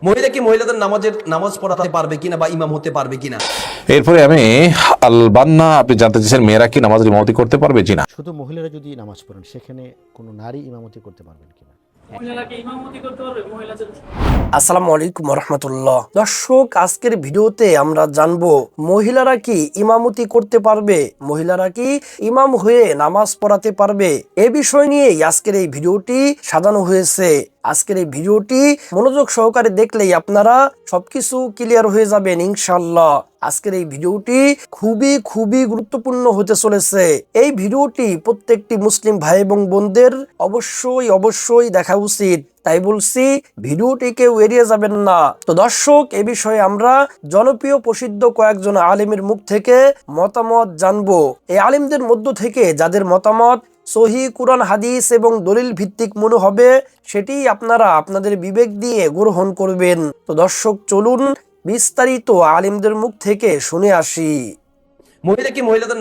মহিলা কি মহিলাদের নামাজ পড়াতে পারবে কিনা বা ইমাম হতে পারবে কিনা? এরপরে আমি আপনি জানতে চাইছেন মেয়েরা কি নামাজের ইমামতি করতে পারবে কিনা। শুধু মহিলারা যদি নামাজ পড়েন সেখানে কোনো নারী ইমামতি করতে পারবেন কিনা? আসসালামু আলাইকুম রহমতুল্লাহ। দর্শক, আজকের ভিডিওতে আমরা জানবো মহিলারা কি ইমামতি করতে পারবে, মহিলারা কি ইমাম হয়ে নামাজ পড়াতে পারবে। এ বিষয় নিয়ে আজকের এই ভিডিওটি সাজানো হয়েছে। আজকের এই ভিডিওটি মনোযোগ সহকারে দেখলেই আপনারা সবকিছু ক্লিয়ার হয়ে যাবেন ইনশাআল্লাহ। আজকের এই ভিডিওটি খুবই গুরুত্বপূর্ণ হতে চলেছে। এই ভিডিওটি প্রত্যেকটি মুসলিম ভাই এবং বোনদের অবশ্যই দেখা উচিত। তাই বলছি, ভিডিওটি কেউ এড়িয়ে যাবেন না। তো দর্শক, এ বিষয়ে আমরা জনপ্রিয় প্রসিদ্ধ কয়েকজন আলেমের মুখ থেকে মতামত জানবো। এই আলেমদের মধ্য থেকে যাদের মতামত সহিহ কুরআন হাদিস এবং দলিল ভিত্তিক মনে হবে, সেটি আপনারা আপনাদের বিবেক দিয়ে গ্রহণ করবেন। তো দর্শক, চলুন বিস্তারিত আলেমদের মুখ থেকে শুনে আসি। মহিলা কি মহিলাদের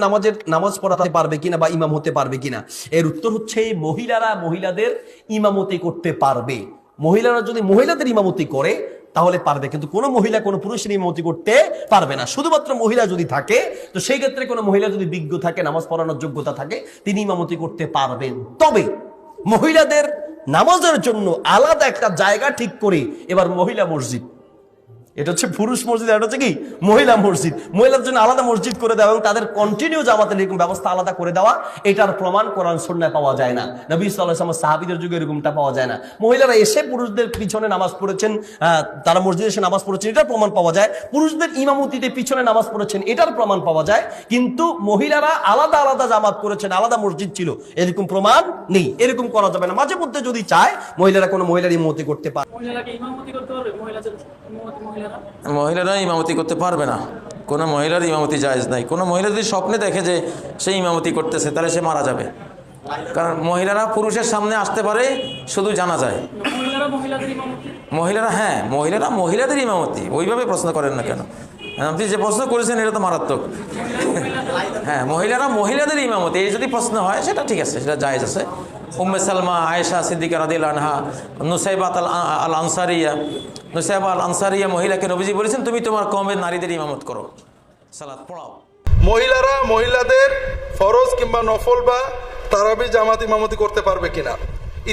নামাজ পড়াতে পারবে কিনা বা ইমাম হতে পারবে কিনা? এর উত্তর হচ্ছে মহিলারা মহিলাদের ইমামতি করতে পারবে। মহিলারা যদি মহিলাদের ইমামতি করে তাহলে পারবে, কিন্তু কোনো মহিলা কোনো পুরুষের ইমামতি করতে পারবে না। শুধুমাত্র মহিলা যদি থাকে, তো সেই ক্ষেত্রে কোনো মহিলা যদি বিজ্ঞ থাকে, নামাজ পড়ানোর যোগ্যতা থাকে, তিনি ইমামতি করতে পারবেন। তবে মহিলাদের নামাজের জন্য আলাদা একটা জায়গা ঠিক করে, এবার মহিলা মসজিদ, এটা হচ্ছে পুরুষ মসজিদ, এটা হচ্ছে কি মহিলা মসজিদ, মহিলাদের জন্য আলাদা মসজিদ করে দেওয়া এবং তাদের কন্টিনিউ জামাতের এরকম ব্যবস্থা আলাদা করে দেওয়া, এটার প্রমাণ কোরআন সুন্নাহয় পাওয়া যায় না। নবী সাল্লাল্লাহু আলাইহি ওয়াসাল্লাম সাহাবীদের যুগে এরকমটা পাওয়া যায় না। মহিলারা এসে পুরুষদের পিছনে নামাজ পড়েছেন, তারা মসজিদে এসে নামাজ পড়েছেন, এটার প্রমাণ পাওয়া যায়। পুরুষদের ইমামতিতে পিছনে নামাজ পড়েছেন, এটার প্রমাণ পাওয়া যায়। কিন্তু মহিলারা আলাদা জামাত করেছেন, আলাদা মসজিদ ছিল, এরকম প্রমাণ নেই। এরকম করা যাবে না। মাঝে মধ্যে যদি চায় মহিলারা কোনো মহিলার ইমামতি করতে পারে। মহিলারা ইমামতি করতে পারবে না। কোনো মহিলার ইমামতি জায়েজ নাই। কোনো মহিলা যদি স্বপ্নে দেখে যে সে ইমামতি করতেছে, তাহলে সে মারা যাবে। কারণ মহিলারা পুরুষের সামনে আসতে পারে শুধু জানা যায়। মহিলারা মহিলাদের ইমামতি ওইভাবে প্রশ্ন করেন না কেন? আপনি যে প্রশ্ন করেছেন এটা তো মারাত্মক। হ্যাঁ, মহিলারা মহিলাদের ইমামতি, এই যদি প্রশ্ন হয় সেটা ঠিক আছে, সেটা জায়েজ আছে। উম্মে সালমা, আয়েশা সিদ্দিকা রাদিয়াল্লাহু আনহা, নুসাইবাত আল আনসারিয়া মহিলাকে নবীজি বলেছেন, তুমি তোমার কওমের নারীদের ইমামত করো, সালাত পড়াও। মহিলারা মহিলাদের ফরজ কিংবা নফল বা তারাবি জামাত ইমামতি করতে পারবে কিনা।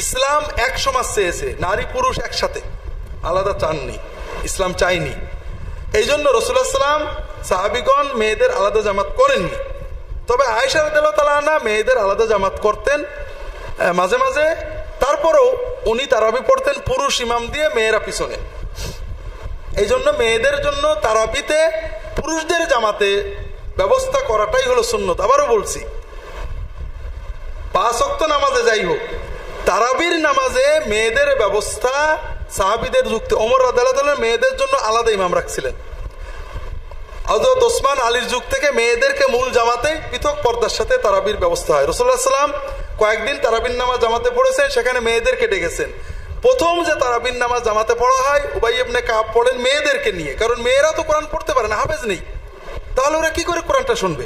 ইসলাম এক সমাজ চেয়েছে, নারী পুরুষ একসাথে, আলাদা চাননি, ইসলাম চাইনি। এই জন্য রাসূলুল্লাহ সাল্লাল্লাহু আলাইহি ওয়াসাল্লাম সাহাবীগণ মেয়েদের আলাদা জামাত করেননি। তবে আয়েশা রাদিয়াল্লাহু তাআলা আনহা মেয়েদের আলাদা জামাত করতেন মাঝে মাঝে। তারপরেও উনি তারাবি পড়তেন পুরুষ ইমাম দিয়ে, মেয়েরা পিছনে। এই জন্য মেয়েদের জন্য তারাবিতে পুরুষদের জামাতে ব্যবস্থা করাটাই হলো সুন্নত। আবারও বলছি, 5 ওয়াক্ত নামাজে যাই হোক, তারাবির নামাজে মেয়েদের ব্যবস্থা সাহাবীদের যুক্তি। ওমর রাদিয়াল্লাহু তাআলা মেয়েদের জন্য আলাদা ইমাম রাখছিলেন। হযরত ওসমান আলীর যুগ থেকে মেয়েদেরকে মূল জামাতে পৃথক পর্দার সাথে তারাবির ব্যবস্থা হয়। রাসূলুল্লাহ সাল্লাল্লাহু আলাইহি ওয়াসাল্লাম কয়েকদিন তারাবির নামাজ জামাতে পড়েছেন, সেখানে মেয়েদেরকে ডেকেছেন। প্রথম যে তারাবির নামাজ জামাতে পড়া হয়, উবাই ইবনে কাব পড়েন মেয়েদেরকে নিয়ে, কারণ মেয়েরা তো কোরআন পড়তে পারে না, হাফেজ নেই, তাহলে ওরা কি করে কোরআনটা শুনবে?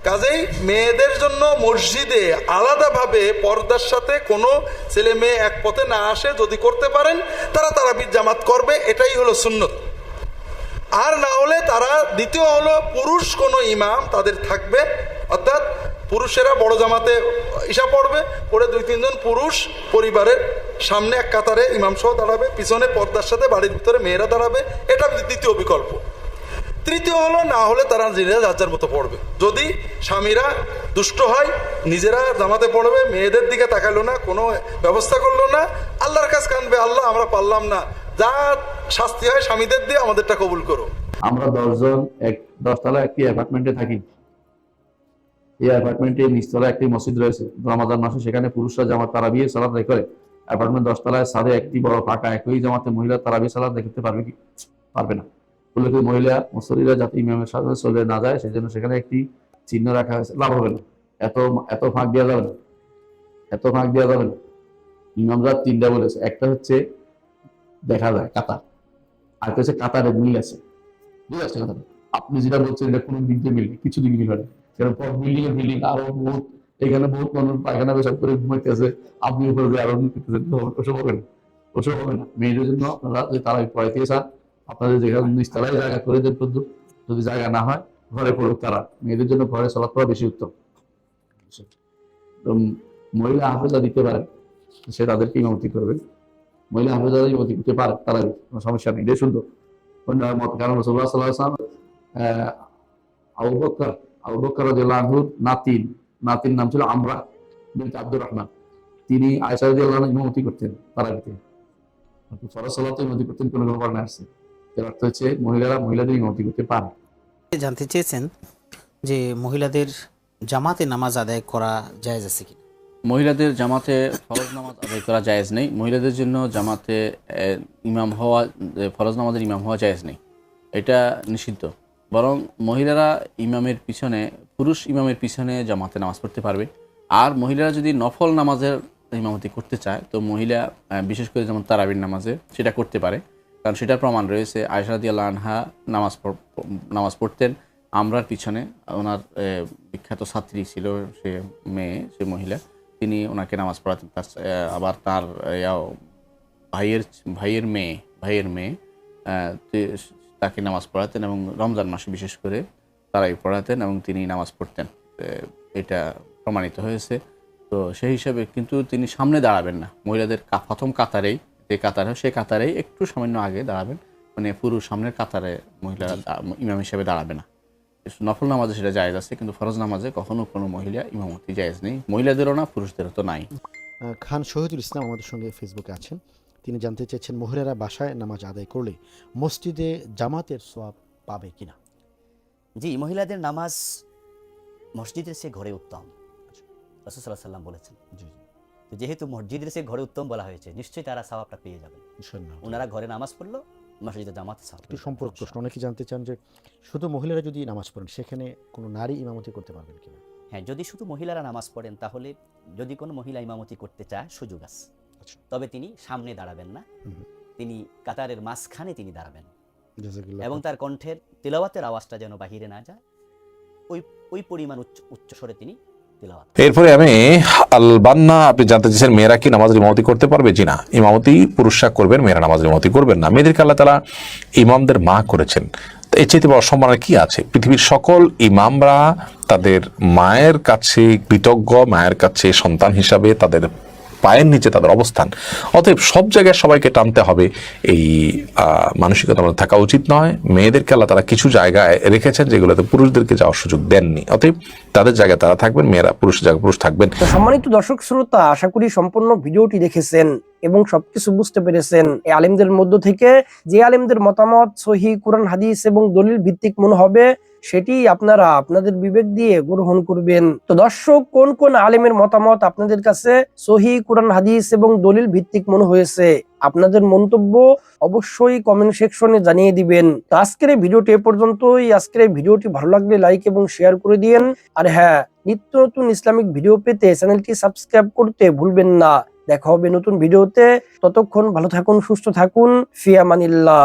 কাজেই মেয়েদের জন্য মসজিদে আলাদাভাবে পর্দার সাথে কোনো ছেলে মেয়ে এক পথে না আসে, যদি করতে পারেন তারা তারাবির জামাত করবে, এটাই হলো সুন্নত। আর না হলে তারা, দ্বিতীয় হলো পুরুষ কোনো ইমাম তাদের থাকবে, অর্থাৎ পুরুষেরা বড় জামাতে ইশা পড়বে, পড়ে 2-3 জন পুরুষ পরিবারের সামনে এক কাতারে ইমাম সহ দাঁড়াবে, পিছনে পর্দার সাথে বাড়ির ভিতরে মেয়েরা দাঁড়াবে, এটা দ্বিতীয় বিকল্প। তৃতীয় হলো, না হলে তারা নিজেরা যার মতো পড়বে। যদি স্বামীরা দুষ্ট হয়, নিজেরা জামাতে পড়বে, মেয়েদের দিকে তাকালো না, কোনো ব্যবস্থা করলো না, আল্লাহর কাছে কানবে, আল্লাহ আমরা পারলাম না, যা শাস্তি হয় স্বামীদের দিয়ে আমাদেরটা কবুল করো। আমরা 10 জন 10 তলা একটি অ্যাপার্টমেন্টে থাকি। এই অ্যাপার্টমেন্টে নিচতলা একটি মসজিদ রয়েছে। রমাদান মাসে সেখানে পুরুষরা জামাত তারাবি সালাত আদায় করে। অ্যাপার্টমেন্ট 10 তলায় ছাদে একটি বড় ফাঁকা একই জামাতে মহিলা তারাবি সালাত দেখতে পারবে কি? পারবে না। উল্লেখ্য, মহিলা মুসল্লিরা যাতে ইমামের সাথে চলে না যায় সেজন্য সেখানে একটি চিহ্ন রাখা হয়েছে। লাভ হবে না, এত ফাঁক দেওয়া যাবে না, ইমামরা 3টা বলেছে। একটা হচ্ছে দেখা যায় কাতার, আর হচ্ছে কাতারে মিল আছে, বুঝতে পারছেন কথা? আপনি যেটা বলছেন এটা কোনো দিক দিয়ে মিল, কিছু দিক মিল হয় না। বিল্ডিং আরো বহুত, এখানে বহুত মানুষ পায়খানা পেশাব করে ঘুমাইতেছে, আপনি উপরে আরো করতেছেন, ওসব হবে না। ওসব হবে না। মেয়েদের জন্য আপনারা যদি তারাবি পড়াইতে চান, আপনাদের যেখানে নিচতলায় জায়গা করে দেন, যদি জায়গা না হয় ঘরে পড়ুক তারা। মেয়েদের জন্য ঘরে সালাত পড়া বেশি উত্তম। তো মহিলা হাফেজা দিতে পারে, সে তাদেরকে ইমামতি করবে। মহিলা হাফেজা ইমামতি করতে পারে, তারা কোনো সমস্যা নেই, এটাই সুন্দর। মত কারণ রাসূলুল্লাহ সাল্লাল্লাহু আলাইহি ওয়াসাল্লাম আবু বকর রাদিয়াল্লাহু আনহুর নাতির নাম ছিল আমরা বিনত আব্দুর রহমান। তিনি আয়েশা রাদিয়াল্লাহু আনহা ইমামতি করতেন তারাবিতে। ফরজ সালাতে ইমামতি করতেন, কোনো কারণে আসছে। এর অর্থ হচ্ছে মহিলাদের ইমামতি করতে পারে। জানতে চেয়েছেন যে মহিলাদের জামাতে নামাজ আদায় করা জায়েজ আছে কিনা? মহিলাদের জামাতে ফরজ নামাজ আদায় করা জায়েজ নেই। মহিলাদের জন্য জামাতে ইমাম হওয়া, ফরজ নামাজের ইমাম হওয়া জায়েজ নেই, এটা নিষিদ্ধ। বরং মহিলারা পুরুষ ইমামের পিছনে জামাতে নামাজ পড়তে পারবে। আর মহিলারা যদি নফল নামাজের ইমামতি করতে চায়, তো মহিলা বিশেষ করে যেমন তারাবির নামাজে সেটা করতে পারে, কারণ সেটার প্রমাণ রয়েছে। আয়েশা রাদিয়াল্লাহু আনহা নামাজ পড়তেন আমরার পিছনে। ওনার বিখ্যাত ছাত্রী ছিল সে মহিলা, তিনি ওনাকে নামাজ পড়াতেন। আবার তার ভাইয়ের মেয়ে তাকে নামাজ পড়াতেন, এবং রমজান মাসে বিশেষ করে তারাই পড়াতেন এবং তিনি নামাজ পড়তেন। এটা প্রমাণিত হয়েছে। তো সেই হিসাবে কিন্তু তিনি সামনে দাঁড়াবেন না, মহিলাদের প্রথম কাতারেই, যে কাতারে সে কাতারেই একটু সামান্য আগে দাঁড়াবেন, মানে পুরো সামনের কাতারে মহিলারা ইমাম হিসেবে দাঁড়াবে না। নফল নামাজে সেটা জায়েজ আছে, কিন্তু ফরজ নামাজে কখনো কোনো মহিলা ইমামতি জায়েজ নেই, মহিলাদেরও না পুরুষদেরও তো নাই। খান শহীদুল ইসলাম আমাদের সঙ্গে ফেসবুকে আছেন। তিনি জানতে চেয়েছেন মহিলারা বাসায় নামাজ আদায় করলে মসজিদে জামাতের সওয়াব পাবে কিনা? জি, মহিলাদের নামাজ মসজিদের চেয়ে ঘরে উত্তম, রাসূল সাল্লাল্লাহু আলাইহি ওয়াসাল্লাম বলেছেন। জি, তো যেহেতু মসজিদের চেয়ে ঘরে উত্তম বলা হয়েছে, নিশ্চয়ই তারা সওয়াবটা পেয়ে যাবেন। ওনারা ঘরে নামাজ পড়লো, মসজিদে জামাতে সওয়াব। একটু সম্পর্ক প্রশ্ন, অনেকে জানতে চান যে শুধু মহিলারা যদি নামাজ পড়েন সেখানে কোনো নারী ইমামতি করতে পারবেন কিনা? হ্যাঁ, যদি শুধু মহিলারা নামাজ পড়েন, তাহলে যদি কোনো মহিলা ইমামতি করতে চায় সুযোগ আছে, তবে তিনি সামনে দাঁড়াবেন না, তিনি কাতারের মাঝখানে তিনি দাঁড়াবেন, এবং তার কণ্ঠের তিলাওয়াতের আওয়াজটা যেন বাহিরে না যায়, ওই পরিমাণ উচ্চ স্বরে তিনি তিলাওয়াত। এরপরে আমি আল-বান্না, আপনি জানতে চেয়েছেন মেয়েরা কি নামাজের ইমামতি করতে পারবে? জি না, ইমামতি পুরুষরা করবেন, মেয়েরা নামাজের ইমামতি করবেন না। মেয়েদেরকে আল্লাহ তাআলা ইমামদের মা করেছেন, এর চাইতে বড় সম্মানের কি আছে? পৃথিবীর সকল ইমামরা তাদের মায়ের কাছে কৃতজ্ঞ, মায়ের কাছে সন্তান হিসাবে তাদের পায়ের নিচে তাদের অবস্থান। অতএব সব জায়গায় সবাইকে টানতে হবে, এই মানসিকতা আমাদের থাকা উচিত নয়। মেয়েদেরকে আল্লাহ তারা কিছু জায়গায় রেখেছেন যেগুলোতে পুরুষদেরকে যাওয়ার সুযোগ দেননি, অতএব তাদের জায়গায় তারা থাকবেন, মেয়েরা পুরুষের জায়গায় পুরুষ থাকবেন। সম্মানিত দর্শক শ্রোতা, আশা করি সম্পূর্ণ ভিডিওটি দেখেছেন এবং সবকিছু বুঝতে পেরেছেন। এই আলেমদের মধ্য থেকে যে আলেমদের মতামত সহিহ কুরআন হাদিস এবং দলিল ভিত্তিক মনে হবে, সেটি আপনারা আপনাদের বিবেক দিয়ে গ্রহণ করবেন। তো দর্শক, কোন কোন আলেমের মতামত আপনাদের কাছে সহিহ কুরআন হাদিস এবং দলিল ভিত্তিক মনে হয়েছে, আপনাদের মন্তব্য অবশ্যই কমেন্ট সেকশনে জানিয়ে দিবেন। তো আজকের এই ভিডিওটি এ পর্যন্তই। আজকের এই ভিডিওটি ভালো লাগলে লাইক এবং শেয়ার করে দিন। আর হ্যাঁ, নিত্য নতুন ইসলামিক ভিডিও পেতে চ্যানেলটি সাবস্ক্রাইব করতে ভুলবেন না। দেখা হবে নতুন ভিডিওতে, ততক্ষণ ভালো থাকুন, সুস্থ থাকুন, ফি আমানিল্লাহ।